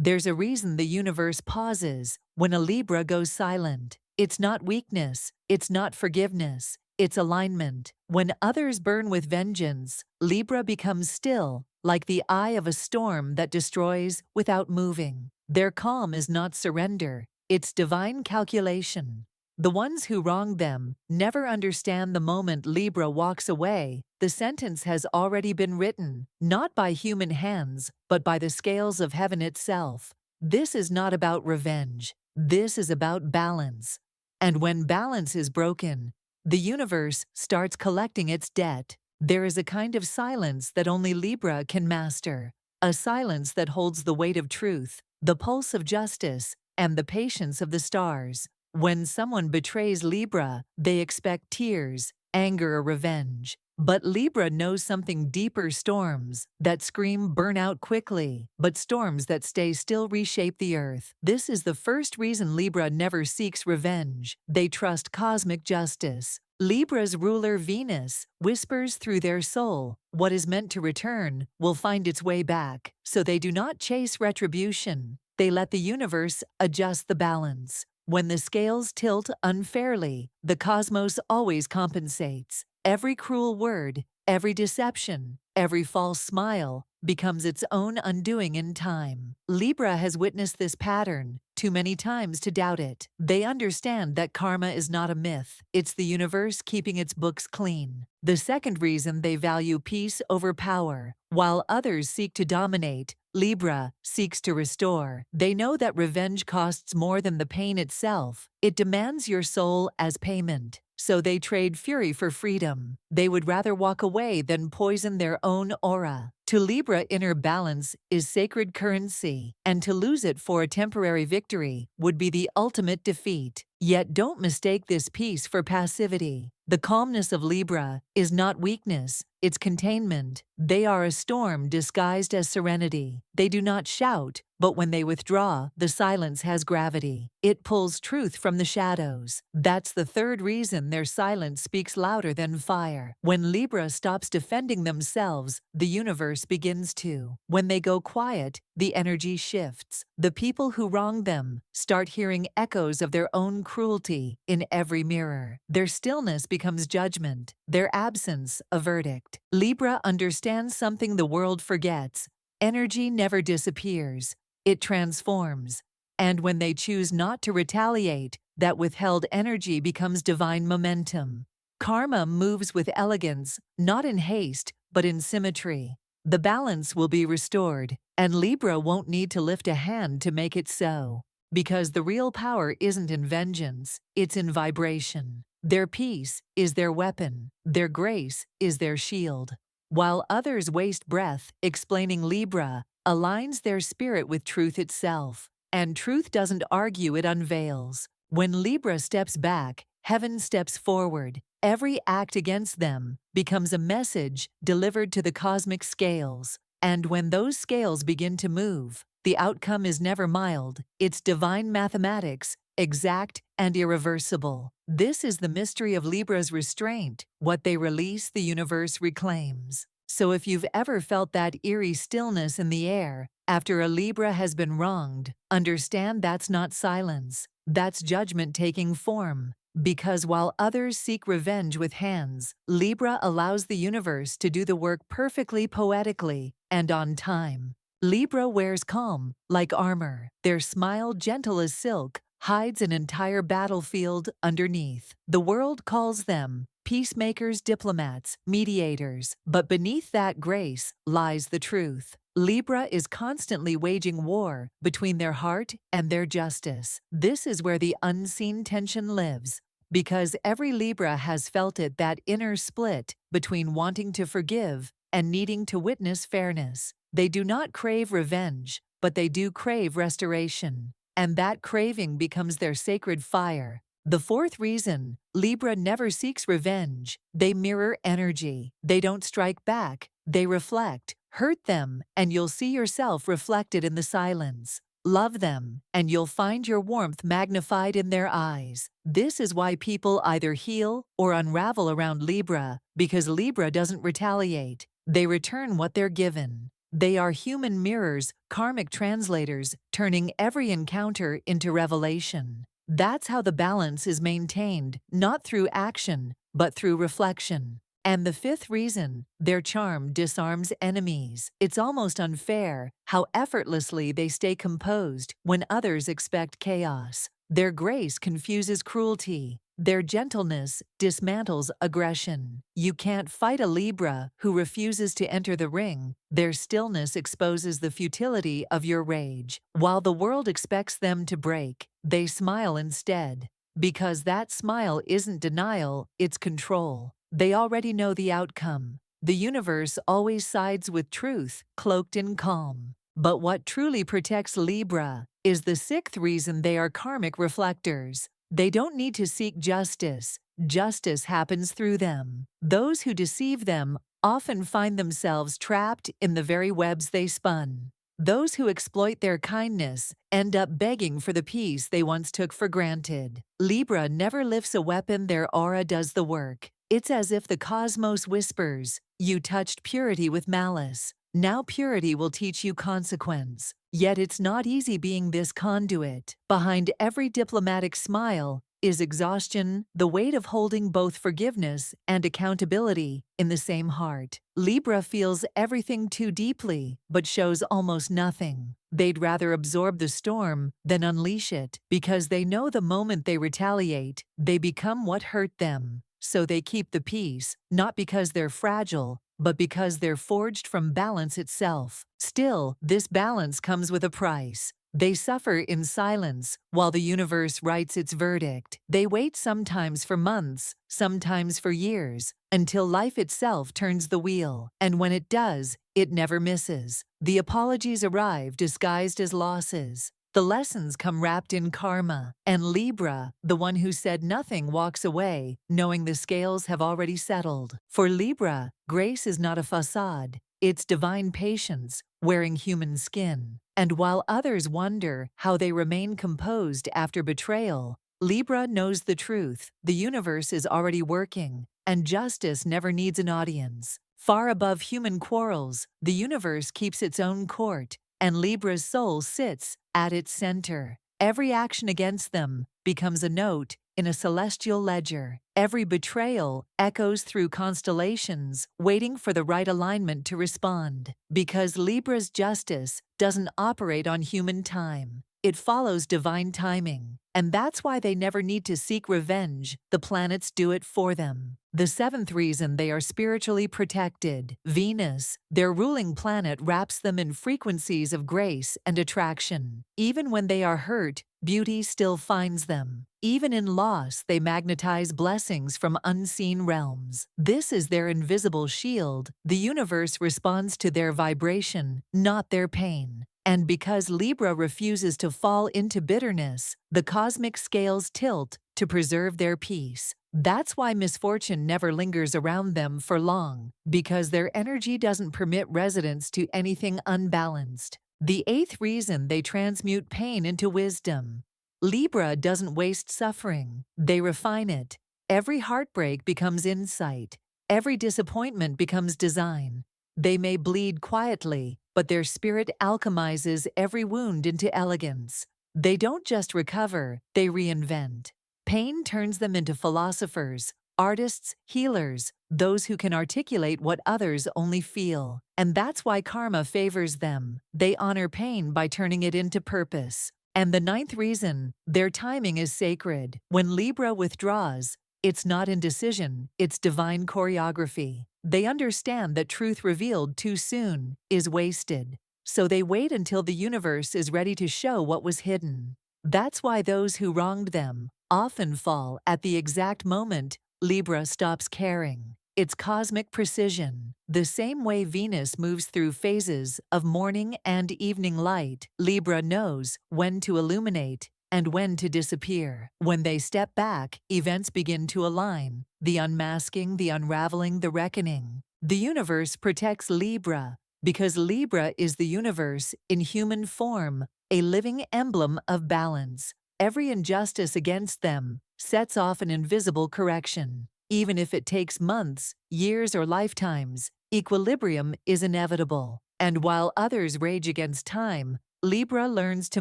There's a reason the universe pauses when a Libra goes silent. It's not weakness, it's not forgiveness, it's alignment. When others burn with vengeance, Libra becomes still, like the eye of a storm that destroys without moving. Their calm is not surrender, it's divine calculation. The ones who wronged them never understand the moment Libra walks away, the sentence has already been written, not by human hands, but by the scales of heaven itself. This is not about revenge. This is about balance. And when balance is broken, the universe starts collecting its debt. There is a kind of silence that only Libra can master, a silence that holds the weight of truth, the pulse of justice, and the patience of the stars. When someone betrays Libra, they expect tears, anger, or revenge. But Libra knows something deeper: storms that scream burn out quickly, but storms that stay still reshape the earth. This is the first reason Libra never seeks revenge. They trust cosmic justice. Libra's ruler Venus whispers through their soul, what is meant to return will find its way back. So they do not chase retribution. They let the universe adjust the balance. When the scales tilt unfairly, the cosmos always compensates. Every cruel word, every deception, every false smile becomes its own undoing in time. Libra has witnessed this pattern too many times to doubt it. They understand that karma is not a myth. It's the universe keeping its books clean. The second reason they value peace over power. While others seek to dominate, Libra seeks to restore. They know that revenge costs more than the pain itself. It demands your soul as payment. So they trade fury for freedom. They would rather walk away than poison their own aura. To Libra, inner balance is sacred currency, and to lose it for a temporary victory would be the ultimate defeat. Yet don't mistake this peace for passivity. The calmness of Libra is not weakness, it's containment. They are a storm disguised as serenity. They do not shout, but when they withdraw, the silence has gravity. It pulls truth from the shadows. That's the third reason their silence speaks louder than fire. When Libra stops defending themselves, the universe begins to. When they go quiet, the energy shifts. The people who wrong them start hearing echoes of their own cruelty in every mirror. Their stillness becomes judgment, their absence a verdict. Libra understands something the world forgets. Energy never disappears. It transforms. And when they choose not to retaliate, that withheld energy becomes divine momentum. Karma moves with elegance, not in haste, but in symmetry. The balance will be restored, and Libra won't need to lift a hand to make it so. Because the real power isn't in vengeance, it's in vibration. Their peace is their weapon. Their grace is their shield. While others waste breath explaining, Libra aligns their spirit with truth itself. And truth doesn't argue, it unveils. When Libra steps back, heaven steps forward. Every act against them becomes a message delivered to the cosmic scales. And when those scales begin to move, the outcome is never mild. It's divine mathematics, exact and irreversible. This is the mystery of Libra's restraint. What they release, the universe reclaims. So if you've ever felt that eerie stillness in the air after a Libra has been wronged, understand that's not silence. That's judgment taking form. Because while others seek revenge with hands, Libra allows the universe to do the work perfectly, poetically, and on time. Libra wears calm, like armor. Their smile, gentle as silk, hides an entire battlefield underneath. The world calls them peacemakers, diplomats, mediators, but beneath that grace lies the truth. Libra is constantly waging war between their heart and their justice. This is where the unseen tension lives, because every Libra has felt it, that inner split between wanting to forgive and needing to witness fairness. They do not crave revenge, but they do crave restoration, and that craving becomes their sacred fire. The fourth reason Libra never seeks revenge: they mirror energy. They don't strike back, they reflect. Hurt them, and you'll see yourself reflected in the silence. Love them, and you'll find your warmth magnified in their eyes. This is why people either heal or unravel around Libra, because Libra doesn't retaliate. They return what they're given. They are human mirrors, karmic translators, turning every encounter into revelation. That's how the balance is maintained, not through action, but through reflection. And the fifth reason, their charm disarms enemies. It's almost unfair how effortlessly they stay composed when others expect chaos. Their grace confuses cruelty. Their gentleness dismantles aggression. You can't fight a Libra who refuses to enter the ring. Their stillness exposes the futility of your rage. While the world expects them to break, they smile instead. Because that smile isn't denial, it's control. They already know the outcome. The universe always sides with truth, cloaked in calm. But what truly protects Libra is the sixth reason: they are karmic reflectors. They don't need to seek justice. Justice happens through them. Those who deceive them often find themselves trapped in the very webs they spun. Those who exploit their kindness end up begging for the peace they once took for granted. Libra never lifts a weapon, their aura does the work. It's as if the cosmos whispers, "You touched purity with malice. Now purity will teach you consequence." Yet it's not easy being this conduit. Behind every diplomatic smile is exhaustion, the weight of holding both forgiveness and accountability in the same heart. Libra feels everything too deeply, but shows almost nothing. They'd rather absorb the storm than unleash it, because they know the moment they retaliate, they become what hurt them. So they keep the peace, not because they're fragile, but because they're forged from balance itself. Still, this balance comes with a price. They suffer in silence while the universe writes its verdict. They wait, sometimes for months, sometimes for years, until life itself turns the wheel. And when it does, it never misses. The apologies arrive disguised as losses. The lessons come wrapped in karma. And Libra, the one who said nothing, walks away, knowing the scales have already settled. For Libra, grace is not a facade. It's divine patience, wearing human skin. And while others wonder how they remain composed after betrayal, Libra knows the truth. The universe is already working, and justice never needs an audience. Far above human quarrels, the universe keeps its own court, and Libra's soul sits at its center. Every action against them becomes a note in a celestial ledger. Every betrayal echoes through constellations, waiting for the right alignment to respond. Because Libra's justice doesn't operate on human time. It follows divine timing. And that's why they never need to seek revenge. The planets do it for them. The seventh reason: they are spiritually protected. Venus, their ruling planet, wraps them in frequencies of grace and attraction. Even when they are hurt, beauty still finds them. Even in loss, they magnetize blessings from unseen realms. This is their invisible shield. The universe responds to their vibration, not their pain. And because Libra refuses to fall into bitterness, the cosmic scales tilt to preserve their peace. That's why misfortune never lingers around them for long, because their energy doesn't permit residence to anything unbalanced. The eighth reason: they transmute pain into wisdom. Libra doesn't waste suffering, they refine it. Every heartbreak becomes insight. Every disappointment becomes design. They may bleed quietly, but their spirit alchemizes every wound into elegance. They don't just recover, they reinvent. Pain turns them into philosophers, artists, healers, those who can articulate what others only feel. And that's why karma favors them. They honor pain by turning it into purpose. And the ninth reason: their timing is sacred. When Libra withdraws, it's not indecision, it's divine choreography. They understand that truth revealed too soon is wasted. So they wait until the universe is ready to show what was hidden. That's why those who wronged them often fall at the exact moment Libra stops caring. It's cosmic precision. The same way Venus moves through phases of morning and evening light, Libra knows when to illuminate and when to disappear. When they step back, events begin to align. The unmasking, the unraveling, the reckoning. The universe protects Libra because Libra is the universe in human form, a living emblem of balance. Every injustice against them sets off an invisible correction. Even if it takes months, years, or lifetimes, equilibrium is inevitable. And while others rage against time, Libra learns to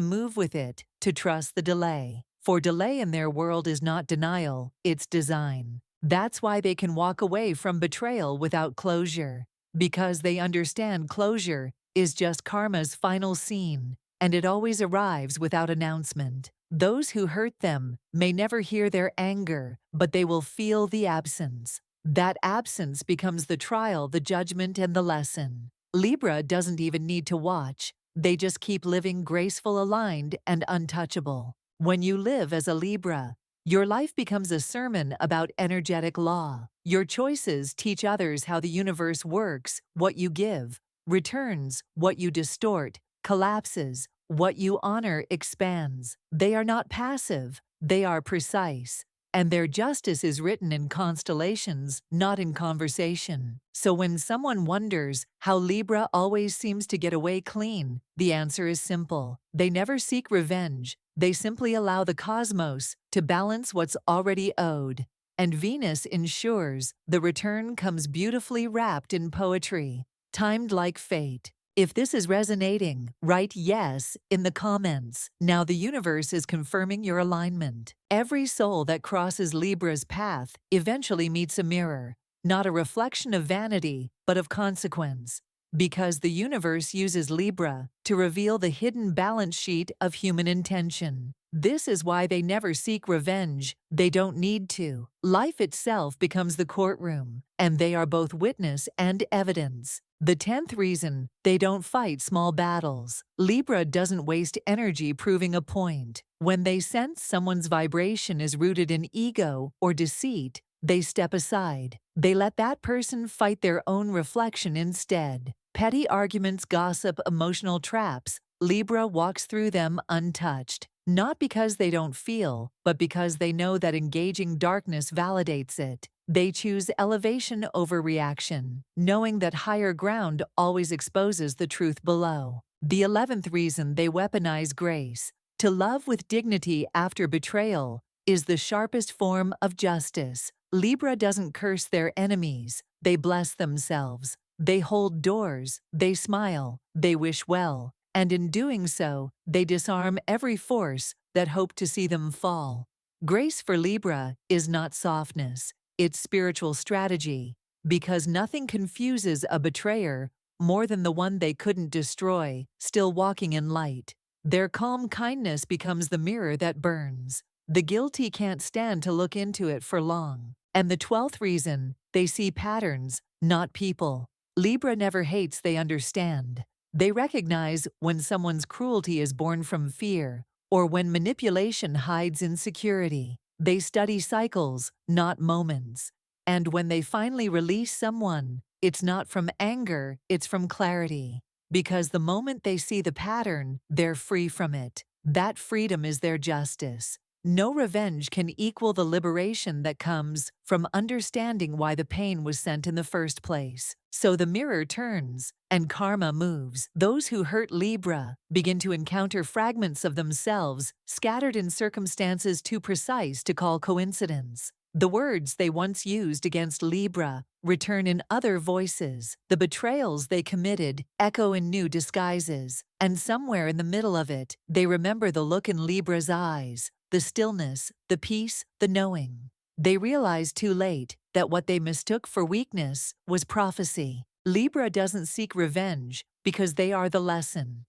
move with it, to trust the delay. For delay in their world is not denial, it's design. That's why they can walk away from betrayal without closure. Because they understand closure is just karma's final scene, and it always arrives without announcement. Those who hurt them may never hear their anger, but they will feel the absence. That absence becomes the trial, the judgment, and the lesson. Libra doesn't even need to watch. They just keep living graceful, aligned, and untouchable. When you live as a Libra, your life becomes a sermon about energetic law. Your choices teach others how the universe works, what you give, returns, what you distort, collapses, what you honor expands. They are not passive, they are precise. And their justice is written in constellations, not in conversation. So when someone wonders how Libra always seems to get away clean, the answer is simple. They never seek revenge. They simply allow the cosmos to balance what's already owed. And Venus ensures the return comes beautifully wrapped in poetry, timed like fate. If this is resonating, write yes in the comments. Now the universe is confirming your alignment. Every soul that crosses Libra's path eventually meets a mirror, not a reflection of vanity, but of consequence. Because the universe uses Libra to reveal the hidden balance sheet of human intention. This is why they never seek revenge. They don't need to. Life itself becomes the courtroom, and they are both witness and evidence. The 10th reason they don't fight small battles. Libra doesn't waste energy proving a point. When they sense someone's vibration is rooted in ego or deceit, they step aside. They let that person fight their own reflection instead. Petty arguments, gossip, emotional traps, Libra walks through them untouched. Not because they don't feel, but because they know that engaging darkness validates it. They choose elevation over reaction, knowing that higher ground always exposes the truth below. The 11th reason they weaponize grace. To love with dignity after betrayal is the sharpest form of justice. Libra doesn't curse their enemies, they bless themselves. They hold doors, they smile, they wish well, and in doing so, they disarm every force that hoped to see them fall. Grace for Libra is not softness, it's spiritual strategy, because nothing confuses a betrayer more than the one they couldn't destroy, still walking in light. Their calm kindness becomes the mirror that burns. The guilty can't stand to look into it for long. And the 12th reason, they see patterns, not people. Libra never hates, they understand. They recognize when someone's cruelty is born from fear, or when manipulation hides insecurity. They study cycles, not moments. And when they finally release someone, it's not from anger, it's from clarity. Because the moment they see the pattern, they're free from it. That freedom is their justice. No revenge can equal the liberation that comes from understanding why the pain was sent in the first place. So the mirror turns, and karma moves. Those who hurt Libra begin to encounter fragments of themselves scattered in circumstances too precise to call coincidence. The words they once used against Libra return in other voices. The betrayals they committed echo in new disguises. And somewhere in the middle of it, they remember the look in Libra's eyes, the stillness, the peace, the knowing. They realize too late that what they mistook for weakness was prophecy. Libra doesn't seek revenge because they are the lesson.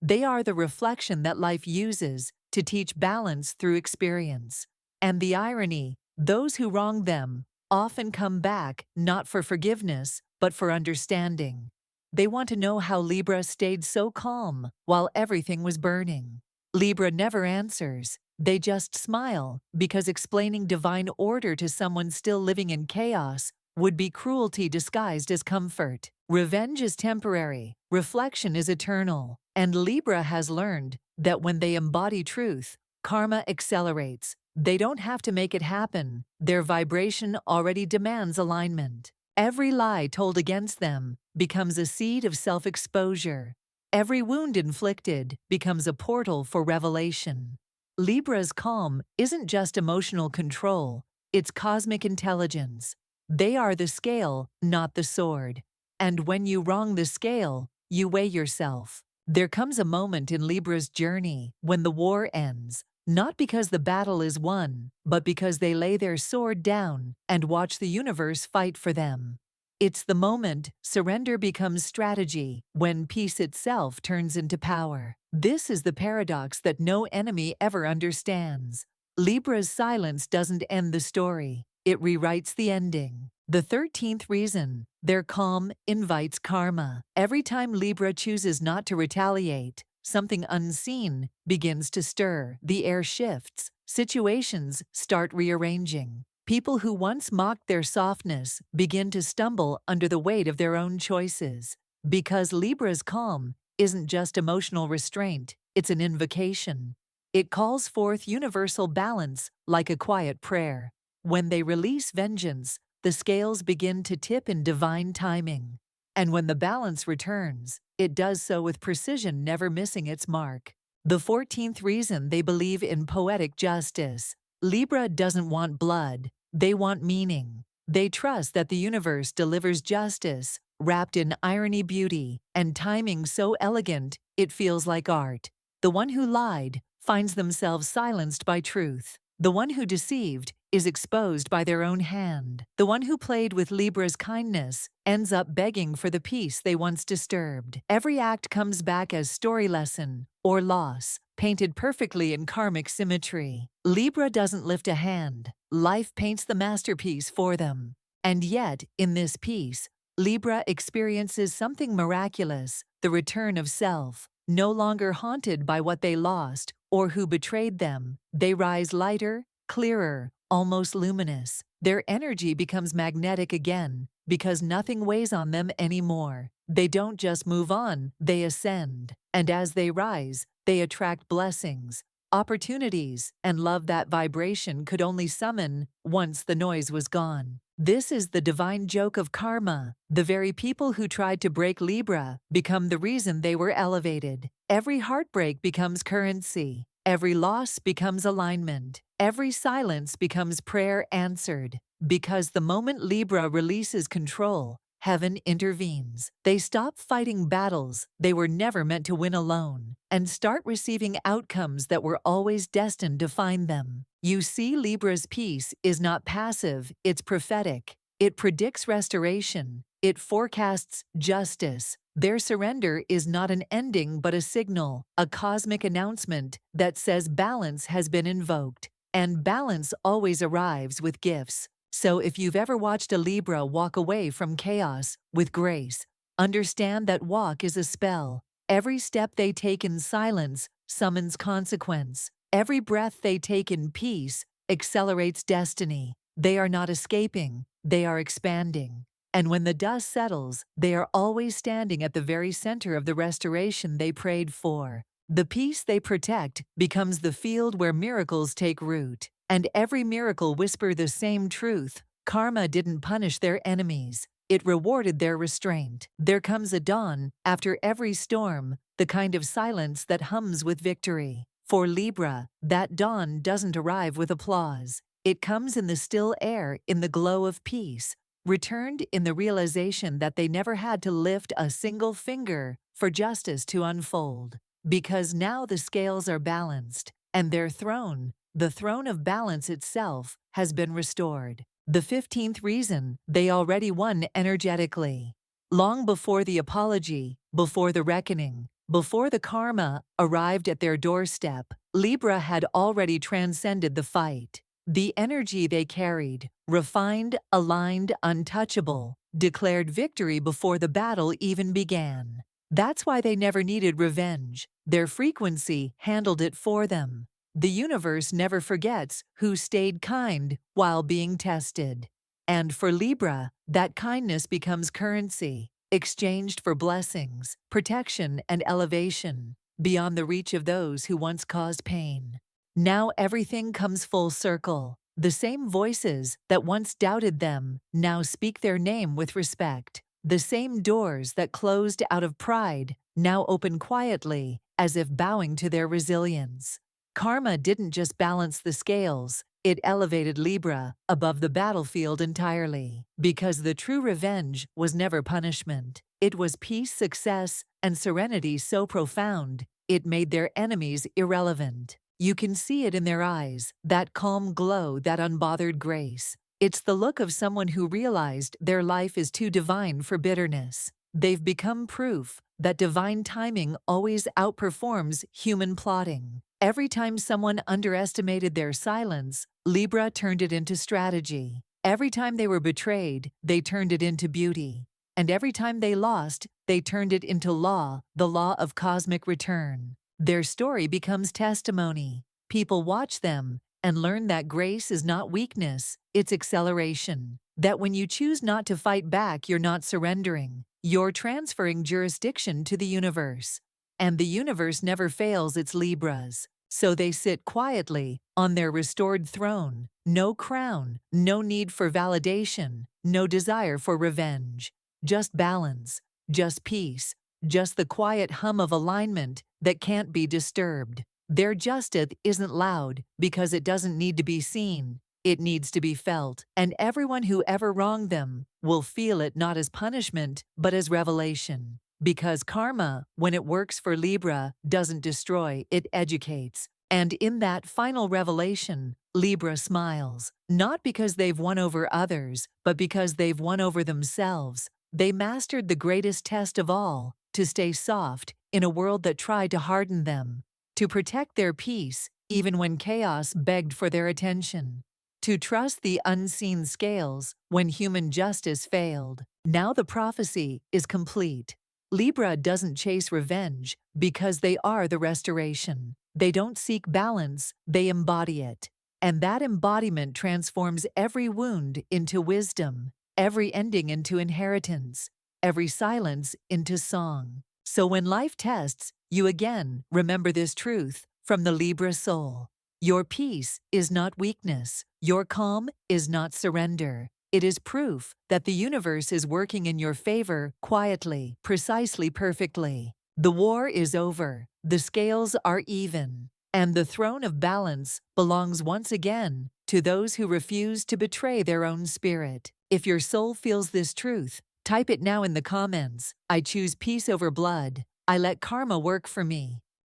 They are the reflection that life uses to teach balance through experience. And the irony, those who wronged them often come back not for forgiveness, but for understanding. They want to know how Libra stayed so calm while everything was burning. Libra never answers. They just smile, because explaining divine order to someone still living in chaos would be cruelty disguised as comfort. Revenge is temporary, reflection is eternal, and Libra has learned that when they embody truth, karma accelerates. They don't have to make it happen. Their vibration already demands alignment. Every lie told against them becomes a seed of self-exposure. Every wound inflicted becomes a portal for revelation. Libra's calm isn't just emotional control, it's cosmic intelligence. They are the scale, not the sword. And when you wrong the scale, You weigh yourself. There comes a moment in Libra's journey when the war ends, not because the battle is won, but because they lay their sword down and watch the universe fight for them. It's the moment surrender becomes strategy, when peace itself turns into power. This is the paradox that no enemy ever understands. Libra's silence doesn't end the story, it rewrites the ending. The 13th reason, their calm invites karma. Every time Libra chooses not to retaliate, something unseen begins to stir. The air shifts, situations start rearranging. People who once mocked their softness begin to stumble under the weight of their own choices. Because Libra's calm isn't just emotional restraint, it's an invocation. It calls forth universal balance like a quiet prayer. When they release vengeance, the scales begin to tip in divine timing. And when the balance returns, it does so with precision, never missing its mark. The 14th reason, they believe in poetic justice. Libra doesn't want blood, they want meaning. They trust that the universe delivers justice, wrapped in irony, beauty, and timing so elegant it feels like art. The one who lied finds themselves silenced by truth. The one who deceived is exposed by their own hand. The one who played with Libra's kindness ends up begging for the peace they once disturbed. Every act comes back as story lesson or loss, painted perfectly in karmic symmetry. Libra doesn't lift a hand. Life paints the masterpiece for them. And yet, in this piece, Libra experiences something miraculous, the return of self. No longer haunted by what they lost or who betrayed them, they rise lighter, clearer, almost luminous. Their energy becomes magnetic again because nothing weighs on them anymore. They don't just move on, they ascend. And as they rise, they attract blessings, opportunities, and love that vibration could only summon once the noise was gone. This is the divine joke of karma. The very people who tried to break Libra become the reason they were elevated. Every heartbreak becomes currency. Every loss becomes alignment. Every silence becomes prayer answered. Because the moment Libra releases control, heaven intervenes. They stop fighting battles they were never meant to win alone, and start receiving outcomes that were always destined to find them. You see, Libra's peace is not passive, it's prophetic. It predicts restoration. It forecasts justice. Their surrender is not an ending but a signal, a cosmic announcement that says balance has been invoked. And balance always arrives with gifts. So if you've ever watched a Libra walk away from chaos with grace, understand that walk is a spell. Every step they take in silence summons consequence. Every breath they take in peace accelerates destiny. They are not escaping, they are expanding. And when the dust settles, they are always standing at the very center of the restoration they prayed for. The peace they protect becomes the field where miracles take root. And every miracle whispers the same truth. Karma didn't punish their enemies. It rewarded their restraint. There comes a dawn after every storm, the kind of silence that hums with victory. For Libra, that dawn doesn't arrive with applause. It comes in the still air, in the glow of peace, returned in the realization that they never had to lift a single finger for justice to unfold. Because now the scales are balanced, and their throne, the throne of balance itself, has been restored. The 15th reason, they already won energetically. Long before the apology, before the reckoning, before the karma arrived at their doorstep, Libra had already transcended the fight. The energy they carried, refined, aligned, untouchable, declared victory before the battle even began. That's why they never needed revenge. Their frequency handled it for them. The universe never forgets who stayed kind while being tested. And for Libra, that kindness becomes currency, exchanged for blessings, protection, and elevation, beyond the reach of those who once caused pain. Now everything comes full circle. The same voices that once doubted them now speak their name with respect. The same doors that closed out of pride now open quietly, as if bowing to their resilience. Karma didn't just balance the scales, It elevated Libra above the battlefield entirely, because the true revenge was never punishment. It was peace, success, and serenity so profound, it made their enemies irrelevant. You can see it in their eyes, that calm glow, that unbothered grace. It's the look of someone who realized their life is too divine for bitterness. They've become proof that divine timing always outperforms human plotting. Every time someone underestimated their silence, Libra turned it into strategy. Every time they were betrayed, they turned it into beauty. And every time they lost, they turned it into law, the law of cosmic return. Their story becomes testimony. People watch them and learn that grace is not weakness, it's acceleration. That when you choose not to fight back, you're not surrendering. You're transferring jurisdiction to the universe. And the universe never fails its Libras. So they sit quietly on their restored throne. No crown, no need for validation, no desire for revenge. Just balance, just peace, just the quiet hum of alignment that can't be disturbed. Their justice isn't loud because it doesn't need to be seen. It needs to be felt, and everyone who ever wronged them will feel it not as punishment, but as revelation. Because karma, when it works for Libra, doesn't destroy, it educates. And in that final revelation, Libra smiles, not because they've won over others, but because they've won over themselves. They mastered the greatest test of all, to stay soft in a world that tried to harden them, to protect their peace even when chaos begged for their attention, to trust the unseen scales when human justice failed. Now the prophecy is complete. Libra doesn't chase revenge because they are the restoration. They don't seek balance, they embody it. And that embodiment transforms every wound into wisdom, every ending into inheritance, every silence into song. So when life tests you again, remember this truth from the Libra soul. Your peace is not weakness. Your calm is not surrender. It is proof that the universe is working in your favor quietly, precisely, perfectly. The war is over. The scales are even. And the throne of balance belongs once again to those who refuse to betray their own spirit. If your soul feels this truth, type it now in the comments. I choose peace over blood. I let karma work for me.